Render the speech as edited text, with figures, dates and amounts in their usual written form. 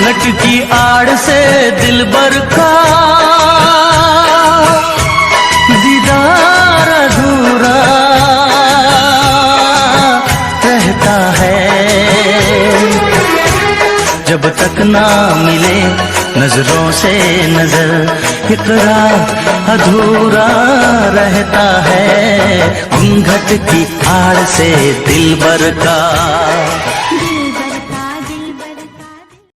घूंघट की आड़ से दिलबर का दीदार अधूरा रहता है। जब तक ना मिले नजरों से नजर इकरार अधूरा रहता है। घूंघट की आड़ से दिलबर का